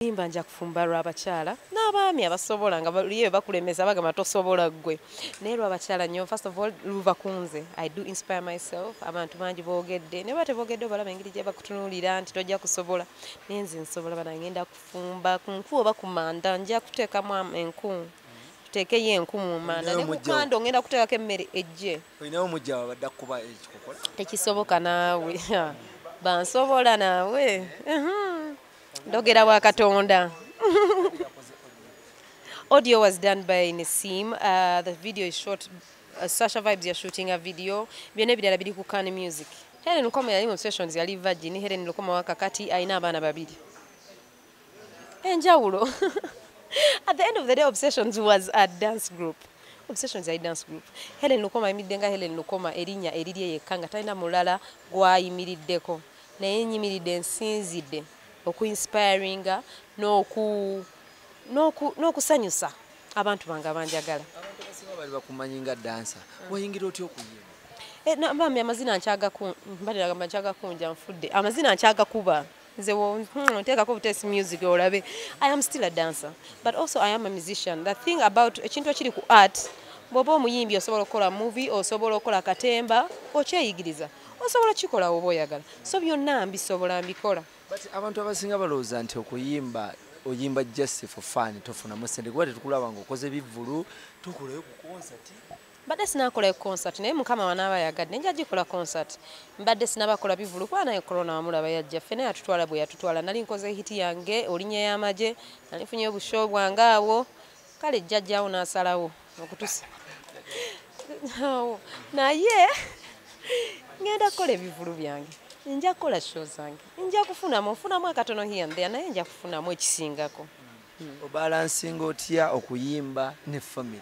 Nimba nja kufumba lw'abakyala n'abaami abasobola nga baliyo bakulemeza bagamba tosobola ggwe naye lw'abakyala nnyo first of all luva kunze. I do inspire myself. Abantu bangi boogedde ne bate boogedde obalaba engeri gye bakutunuulira nti tojja kusobola naye nze nsobola bana ngenda kufumba ku nku oba ku manda nja kuteekamu enku tuteekeyo enku mu manda ne mukando ngenda kuteekako emmere ejje. Olinawo mujja wabadde akuba ekikokola? Tekisoboka naawe bansobola naawe ndogera bwa Katonda. Audio was done by Nasim. The video is shot. Sasha Vibes are shooting a video. Byonna birala biri ku Kan Music. Helen Lukoma yali mu sessions yali Virgin. Helen Lukoma wakakati ayina abaana babiri. Enjawulo. At the end of the day, Obsessions was a dance group. Obsessions is a dance group. Helen Lukoma yimiddenga Helen Lukoma erinnya erirye yekka nga talina mulala gw'ayimiriddeko. Naye nnyimiridde nsinzidde okuinspiringa n'okusanyusa abantu bange abanjagala. Abantu abasinga bali bakumanyi nga dansa. Wayingira otya okuyimba? Nambambi amazina nkyagakunja nfudde. Amazina nkyagakuba. Nze nteekako butesi music olabe. I am still a dancer, but also I am a musician. The thing about ekintu ekiri ku art, bw'oba omuyimbi osobola okukola movie, osobola okukola katemba, okyeyigiriza. Osobola kikola oba oyagala. So byonna mbisobola mbikola. But abantu abasinga balowooza nti okuyimba oyimba just for fun tofunamu ssente kuba tetukulaba ng'okoze bivvulu tukolayo ku concert. Mbadde sinakolayo concert naye mukama wanaaba yagadde nja gikola concert. Mbadde sinabakola bivvulu kuba naye corona wamulaba yajja ffenna yatutwala bwe yatutwala. Nali nkoze hiti yange Olinnya y'Amagye, nali nfunye obushow bwange awo kale jjajjaawo n'asalawo okutusa naye ngenda kukola ebivvulu byange. Nja kukola show zange. Nja kufunamu akatono here and there naye nja kufunamu ekisingako. Obalansinga otya okuyimba ne family?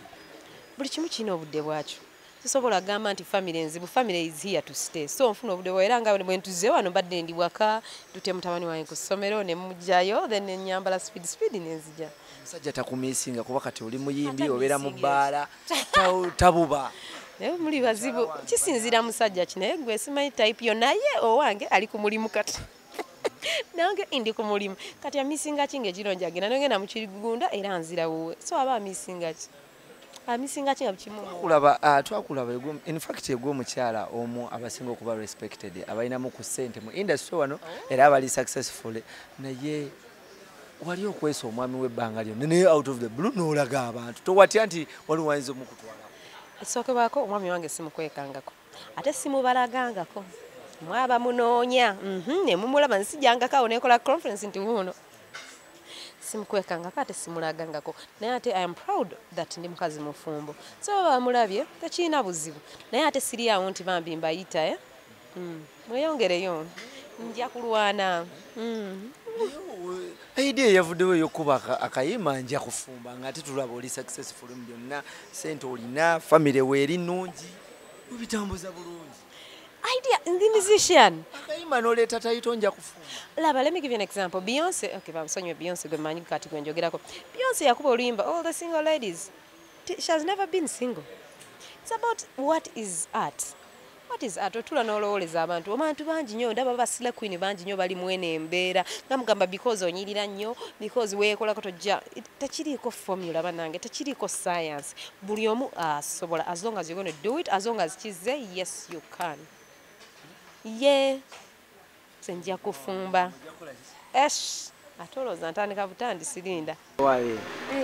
Buli kimu kirina obudde bwakyo. Sisobola gamba nti family enzibu. Family is here to stay. So nfuna obudde bwa era nga bwe ntuze wano badde ndi waka tute mutabani wange ku ssomero ne mujjayo then nyambala speed nenzija. Musajja takumisinga kuba kati oli muyimbi obeera mu bbaala tabuba. Muli bazibu kisinzira musajja kinaye gwe simanyi type yo naye owange ali ku mulimu kati. Nange ndi ku mulimu kati amisinga kinga ekironja agenda nongenda mu kirigunda era nzira wowe. So aba amisinga ki? Amisinga kinga bikimu. Twakulaba in fact omukyala omu abasinga okuba respected abalinamu ku ssente mu industry wano era abali successful naye wali okwesa omwami w'ebbanga lyonna naye out of the blue n'olaga abantu towatya nti wali wayinza omukutwala. Ekisookebwako omwami wange simukwekangako ate simubalagangako mwaba munoonya ne mumulaba nsijjangako awo nekola conference nti wuuno simukwekangako ate simulagangako naye ate I am proud that ndi mukazi mufumbo so bamulabye tekirina buzibu naye ate siri awo nti bambi mbayita mweyongereyo nja kulwana. Idea yavuddewo ey'okuba akayima nja kufumba ng'ate tulaba oli successful mu byonna ssente olina family weeri nnungi obitambuza bulungi. Idea the musician. Akayima n'oleeta tayito nja kufumba. Laba, let me give you an example. Beyonce, okay, bamusonyiwe Beyonce gwe manyi kati gwe njogerako. Beyonce yakuba oluyimba all the single ladies. She has never been single. It's about what is art. What is art? Otula n'olowoleza abantu bangi nnyo ndaba basila queen bangi nnyo bali mwene embeera nga mugamba because onyirira nnyo because weekolako tojja tekiriiko formula banange tekiriiko science buli omu asobola as long as you're going to do it as long as kize yes you can. Senja kufumba atolooza ntandika butanди sirinda waye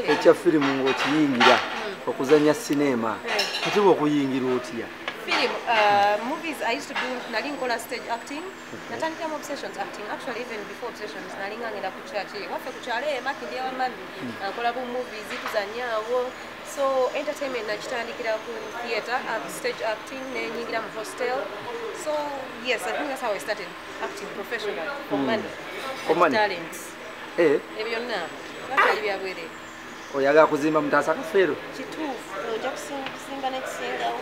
ekya firimu ng'okiyingira okuzanya sinema ate bw'okuyingira otya? Film, movies I used to do nalinkola stage acting. Natandika mu Obsessions acting. Actually even before Obsessions nalinga ngenda ku church. Wafe ku chale makindi ya mami. Nakola bu movies zitu za nyawo. So entertainment nakitandikira ku theater, stage acting nenyingira mu hostel. So yes, I think that's how I started acting professionally for money. For money. Talents. Ebyonna. Bakali byabwere. Oyaga kuzimba mutasa kafero. Kituufu. Ojja kusimba n'ekisingawo.